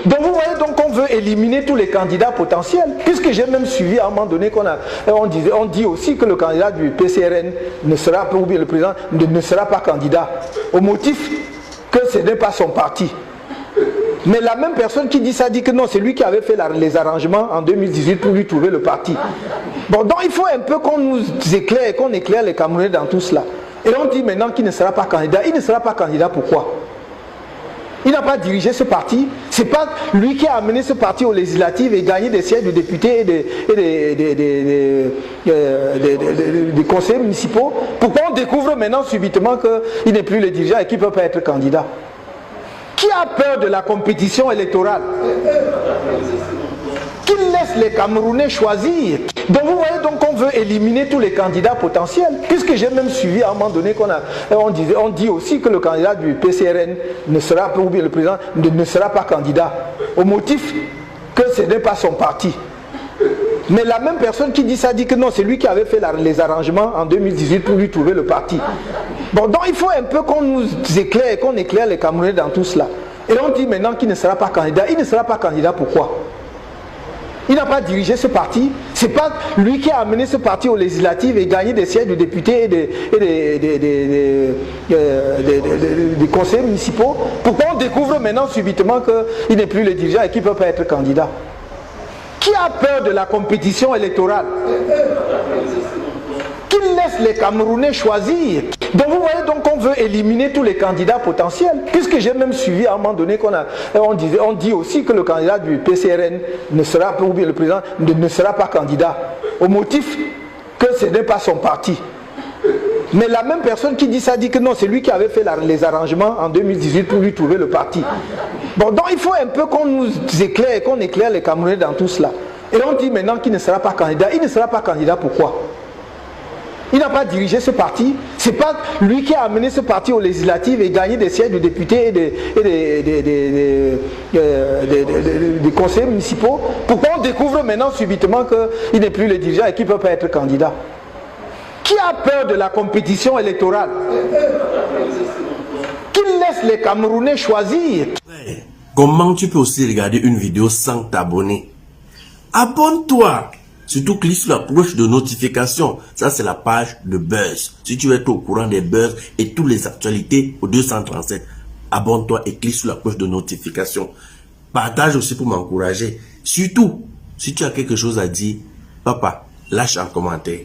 Donc vous voyez donc qu'on veut éliminer tous les candidats potentiels, puisque j'ai même suivi à un moment donné on dit aussi que le candidat du PCRN ne sera pas, ou bien le président ne sera pas candidat, au motif que ce n'est pas son parti. Mais la même personne qui dit ça dit que non, c'est lui qui avait fait les arrangements en 2018 pour lui trouver le parti. Bon, donc il faut un peu qu'on nous éclaire, qu'on éclaire les Camerounais dans tout cela. Et on dit maintenant qu'il ne sera pas candidat. Il ne sera pas candidat, pourquoi? Il n'a pas dirigé ce parti. C'est pas lui qui a amené ce parti aux législatives et gagné des sièges de députés et des conseillers municipaux. Pourquoi on découvre maintenant subitement qu'il n'est plus le dirigeant et qu'il ne peut pas être candidat? Qui a peur de la compétition électorale? Qu'il laisse les Camerounais choisir. Donc vous voyez donc qu'on veut éliminer tous les candidats potentiels, puisque j'ai même suivi à un moment donné on dit aussi que le candidat du PCRN ne sera pas, ou bien le président ne sera pas candidat, au motif que ce n'est pas son parti. Mais la même personne qui dit ça dit que non, c'est lui qui avait fait les arrangements en 2018 pour lui trouver le parti. Bon, donc il faut un peu qu'on nous éclaire, qu'on éclaire les Camerounais dans tout cela. Et on dit maintenant qu'il ne sera pas candidat. Il ne sera pas candidat, pourquoi? Il n'a pas dirigé ce parti. C'est pas lui qui a amené ce parti aux législatives et gagné des sièges de députés et des conseillers municipaux. Pourquoi on découvre maintenant subitement qu'il n'est plus le dirigeant et qu'il ne peut pas être candidat? Qui a peur de la compétition électorale? Qu'il laisse les Camerounais choisir. Donc vous voyez donc qu'on veut éliminer tous les candidats potentiels, puisque j'ai même suivi à un moment donné on dit aussi que le candidat du PCRN ne sera pas, ou bien le président ne sera pas candidat, au motif que ce n'est pas son parti. Mais la même personne qui dit ça dit que non, c'est lui qui avait fait les arrangements en 2018 pour lui trouver le parti. Bon, donc il faut un peu qu'on nous éclaire, qu'on éclaire les Camerounais dans tout cela. Et on dit maintenant qu'il ne sera pas candidat. Il ne sera pas candidat, pourquoi? Il n'a pas dirigé ce parti. C'est pas lui qui a amené ce parti aux législatives et gagné des sièges de députés et des conseillers municipaux. Pourquoi on découvre maintenant subitement qu'il n'est plus le dirigeant et qu'il ne peut pas être candidat? Qui a peur de la compétition électorale? Qu'il laisse les Camerounais choisir. Comment tu peux aussi regarder une vidéo sans t'abonner? Abonne-toi. Surtout clique sur la cloche de notification. Ça, c'est la page de Buzz. Si tu veux être au courant des buzz et toutes les actualités au 237, abonne-toi et clique sur la cloche de notification. Partage aussi pour m'encourager. Surtout, si tu as quelque chose à dire, papa, lâche un commentaire.